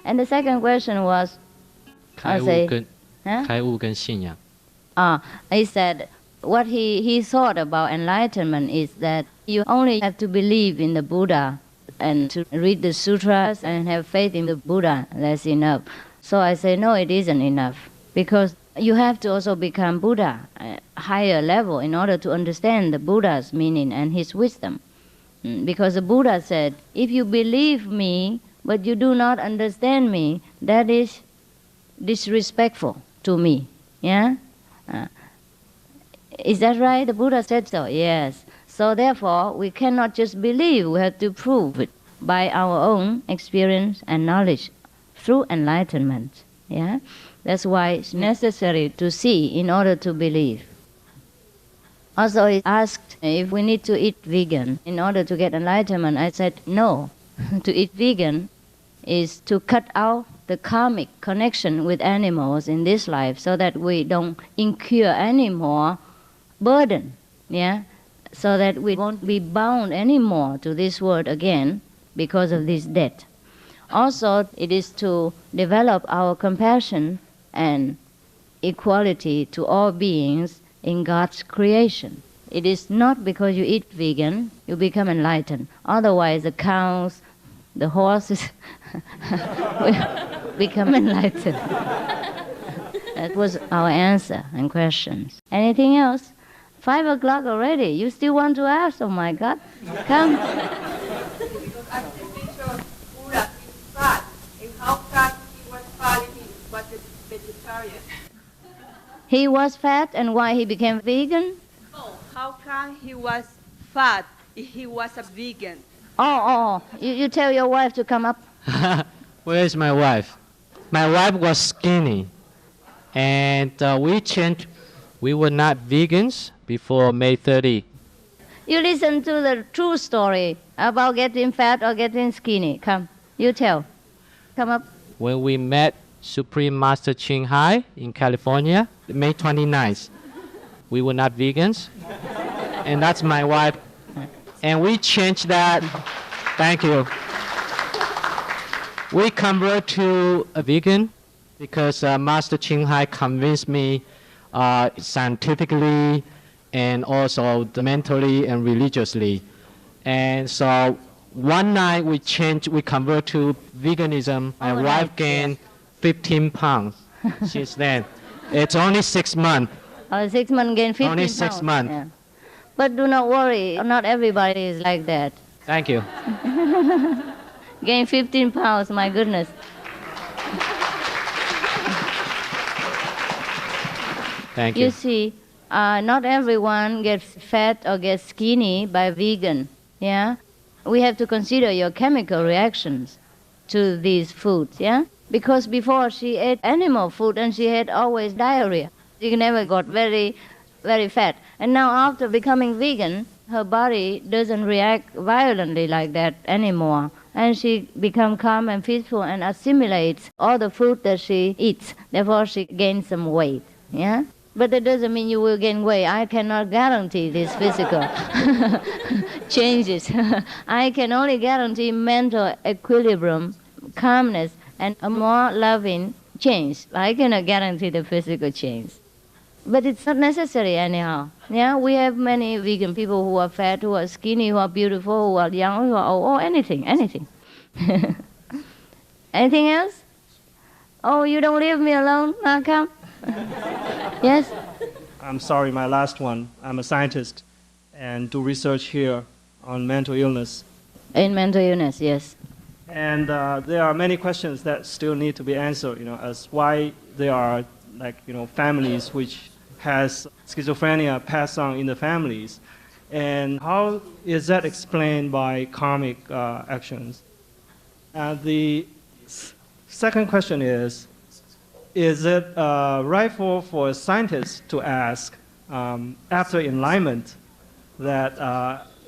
And the second question was, I said, what he thought about enlightenment is that you only have to believe in the Buddha and to read the sutras and have faith in the Buddha. That's enough. So I say, no, it isn't enough. Because you have to also become Buddha, a higher level, in order to understand the Buddha's meaning and his wisdom. Because the Buddha said, if you believe me, but you do not understand me, that is disrespectful to me. Yeah? Is that right? The Buddha said so. Yes. So therefore, we cannot just believe. We have to prove it by our own experience and knowledge through enlightenment. Yeah? That's why it's necessary to see in order to believe. Also, he asked if we need to eat vegan in order to get enlightenment. I said no. To eat vegan is to cut out the karmic connection with animals in this life so that we don't incur any more burden, yeah? So that we won't be bound anymore to this world again because of this death. Also, it is to develop our compassion and equality to all beings in God's creation. It is not because you eat vegan, you become enlightened. Otherwise, the cows, the horses will become enlightened. That was our answer and questions. Anything else? 5 o'clock already. You still want to ask? Oh my God. Come. Because I'm pretty sure Buddha is fat. And how come he was fat if he was a vegetarian? He was fat and why he became vegan? No. How come he was fat if he was a vegan? You tell your wife to come up. Where is my wife? My wife was skinny. And we changed. We were not vegans before May 30. You listen to the true story about getting fat or getting skinny. Come, you tell. Come up. When we met Supreme Master Ching in California, May 29th, we were not vegans. And that's my wife. And we changed that. Thank you. We converted to a vegan because Master Ching convinced me scientifically and also mentally and religiously. And so one night we converted to veganism. My wife gained 15 pounds since then. It's only 6 months. 6 months gain 15 only pounds. 6 months. Yeah. But do not worry, not everybody is like that. Thank you. Gain 15 pounds, my goodness. Thank you. You see, not everyone gets fat or gets skinny by vegan. Yeah, we have to consider your chemical reactions to these foods. Yeah, because before she ate animal food and she had always diarrhea. She never got very, very fat. And now after becoming vegan, her body doesn't react violently like that anymore. And she becomes calm and peaceful and assimilates all the food that she eats. Therefore, she gains some weight. Yeah. But that doesn't mean you will gain weight. I cannot guarantee these physical changes. I can only guarantee mental equilibrium, calmness, and a more loving change. I cannot guarantee the physical change. But it's not necessary anyhow. Yeah, we have many vegan people who are fat, who are skinny, who are beautiful, who are young, who are old, or anything. Anything else? Oh, you don't leave me alone? Now come. Yes? I'm sorry, my last one. I'm a scientist and do research here on mental illness. In mental illness, yes. And there are many questions that still need to be answered, as why there are families which has schizophrenia passed on in the families. And how is that explained by karmic actions? The second question is it rightful for a scientist to ask after enlightenment that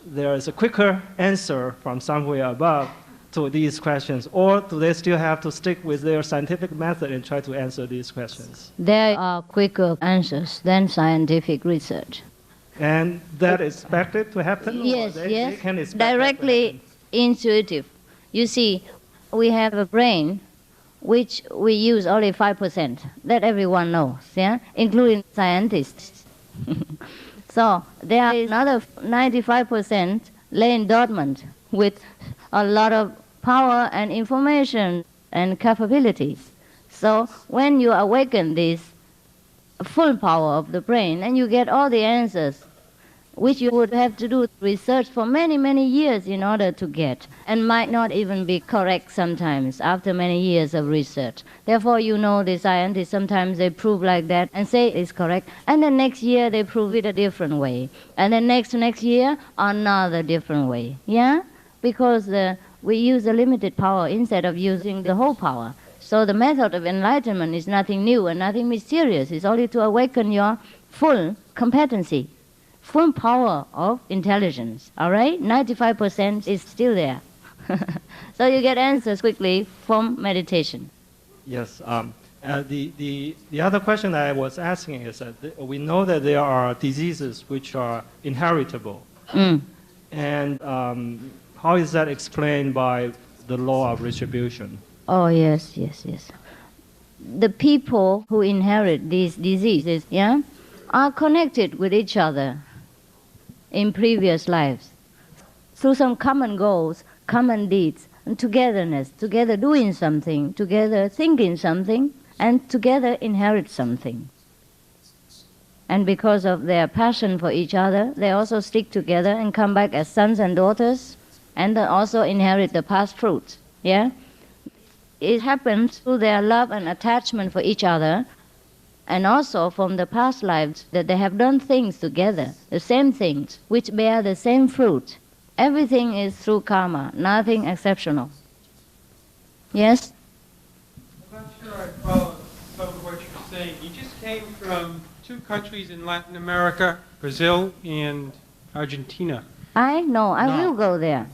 there is a quicker answer from somewhere above to these questions, or do they still have to stick with their scientific method and try to answer these questions? There are quicker answers than scientific research. And that is expected to happen? Yes, They can expect directly intuitive. You see, we have a brain which we use only 5%. That everyone knows, yeah, including scientists. So there is another 95% laying dormant with a lot of power and information and capabilities. So when you awaken this full power of the brain and you get all the answers, which you would have to do research for many, many years in order to get, and might not even be correct sometimes after many years of research. Therefore, you know, the scientists, sometimes they prove like that and say it's correct, and the next year they prove it a different way, and the next year another different way, yeah? Because we use a limited power instead of using the whole power. So the method of enlightenment is nothing new and nothing mysterious. It's only to awaken your full competency, full power of intelligence, all right? 95% is still there. So you get answers quickly from meditation. Yes. The other question I was asking is that we know that there are diseases which are inheritable. And how is that explained by the law of retribution? Oh, yes. The people who inherit these diseases, yeah, are connected with each other in previous lives through some common goals, common deeds, and togetherness, together doing something, together thinking something, and together inherit something. And because of their passion for each other, they also stick together and come back as sons and daughters, and then also inherit the past fruits, yeah? It happens through their love and attachment for each other, and also from the past lives that they have done things together, the same things, which bear the same fruit. Everything is through karma, nothing exceptional. Yes? I'm not sure I follow some of what you're saying. You just came from 2 countries in Latin America, Brazil and Argentina. I know, I No. will go there.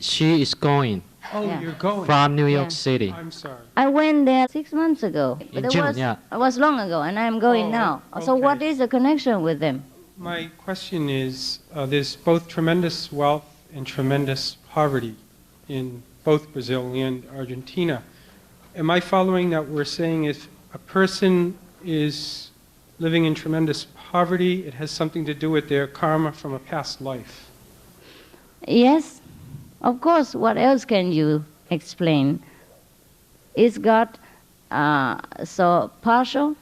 She is going Oh, Yeah. you're going. from New York Yeah. City. I'm sorry. I went there 6 months ago. In It June, was, yeah. It was long ago, and I'm going Oh, now. So okay. what is the connection with them? My question is, there's both tremendous wealth and tremendous poverty in both Brazil and Argentina. Am I following that we're saying if a person is living in tremendous poverty, it has something to do with their karma from a past life? Yes, of course, what else can you explain? Is God so partial?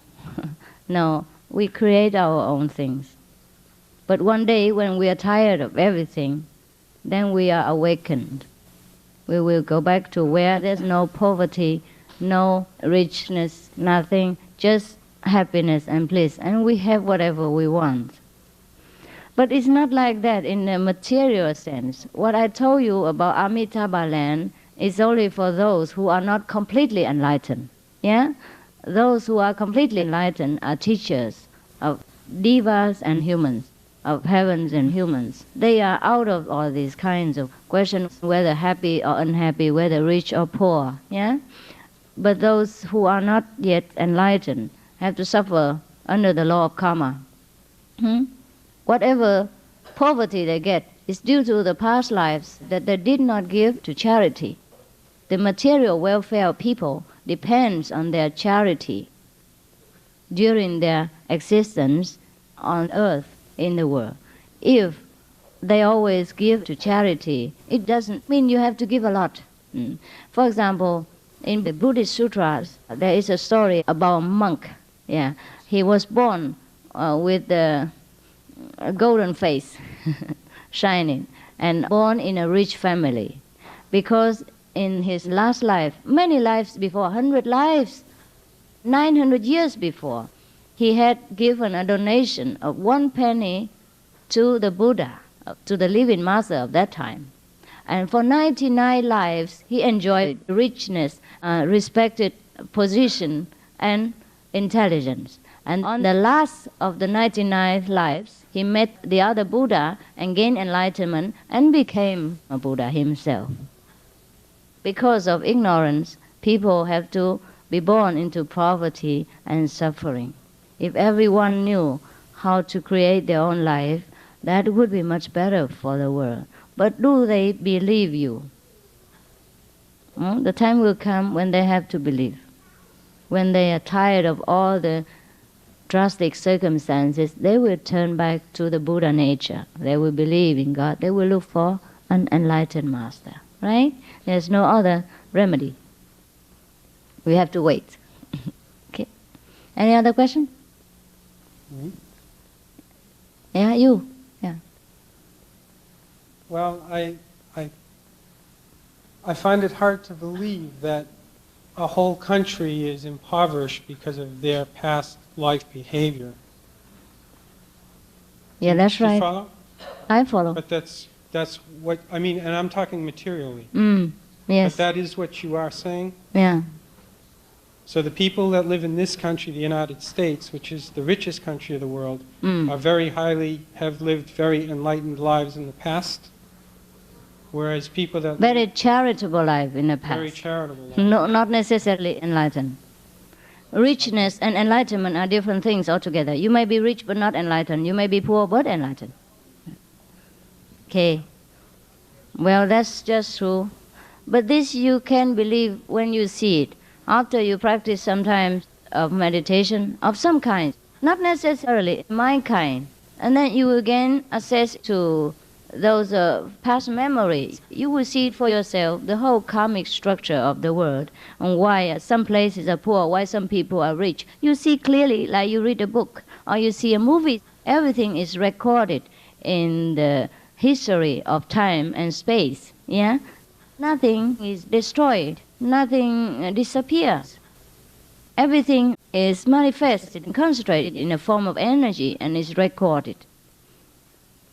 No, we create our own things. But one day when we are tired of everything, then we are awakened. We will go back to where there's no poverty, no richness, nothing, just happiness and bliss, and we have whatever we want. But it's not like that in the material sense. What I told you about Amitabha land is only for those who are not completely enlightened. Yeah? Those who are completely enlightened are teachers of devas and humans, of heavens and humans. They are out of all these kinds of questions, whether happy or unhappy, whether rich or poor. Yeah? But those who are not yet enlightened have to suffer under the law of karma. Whatever poverty they get is due to the past lives that they did not give to charity. The material welfare of people depends on their charity during their existence on earth in the world. If they always give to charity, it doesn't mean you have to give a lot. For example, in the Buddhist sutras, there is a story about a monk. Yeah, he was born with the golden face, shining, and born in a rich family, because in his last life, many lives before, 100 lives, 900 years before, he had given a donation of 1 penny to the Buddha, to the living master of that time. And for 99 lives, he enjoyed richness, respected position, and intelligence. And on the last of the 99 lives, he met the other Buddha and gained enlightenment and became a Buddha himself. Because of ignorance, people have to be born into poverty and suffering. If everyone knew how to create their own life, that would be much better for the world. But do they believe you? The time will come when they have to believe. When they are tired of all the drastic circumstances, they will turn back to the Buddha nature. They will believe in God. They will look for an enlightened master. Right? There's no other remedy. We have to wait. Okay. Any other question? Mhm. Yeah, you. Yeah. Well, I find it hard to believe that a whole country is impoverished because of their past life behavior. Yeah, that's Do you right. follow? I follow. But that's what I mean, and I'm talking materially. Yes. But that is what you are saying. Yeah. So the people that live in this country, the United States, which is the richest country of the world, have lived very enlightened lives in the past, whereas people that Very charitable life in the live very past. charitable lives. No, not necessarily enlightened. Richness and enlightenment are different things altogether. You may be rich but not enlightened. You may be poor but enlightened. Okay. Well, that's just true. But this you can believe when you see it. After you practice sometimes of meditation of some kind, not necessarily mind kind, and then you will gain access to those past memories. You will see it for yourself, the whole karmic structure of the world, and why some places are poor, why some people are rich. You see clearly, like you read a book or you see a movie. Everything is recorded in the history of time and space. Yeah, nothing is destroyed. Nothing disappears. Everything is manifested and concentrated in a form of energy and is recorded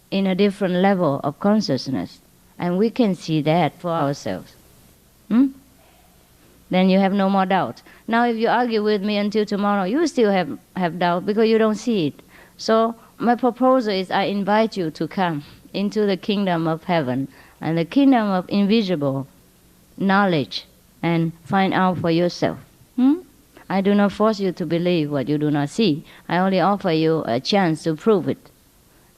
in a different level of consciousness. And we can see that for ourselves. Then you have no more doubt. Now if you argue with me until tomorrow, you still have doubt because you don't see it. So my proposal is I invite you to come into the kingdom of heaven and the kingdom of invisible knowledge and find out for yourself. I do not force you to believe what you do not see. I only offer you a chance to prove it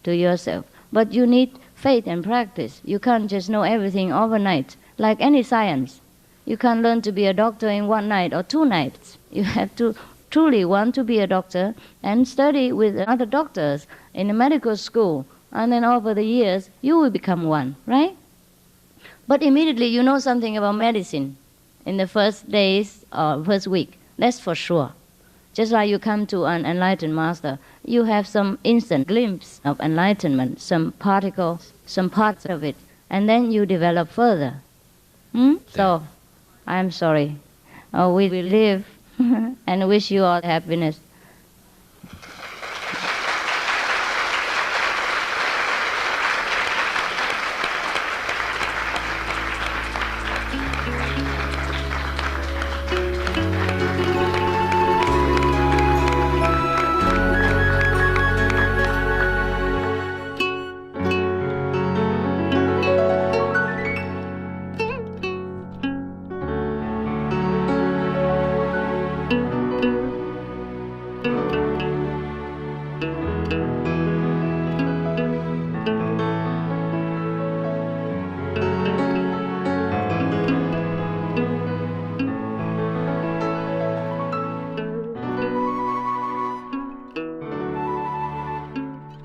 to yourself. But you need faith and practice. You can't just know everything overnight, like any science. You can't learn to be a doctor in one night or 2 nights. You have to truly want to be a doctor and study with other doctors in a medical school. And then over the years, you will become one, right? But immediately you know something about medicine in the first days or first week. That's for sure. Just like you come to an enlightened master, you have some instant glimpse of enlightenment, some particles, some parts of it, and then you develop further. So, I'm sorry. We will live and wish you all happiness.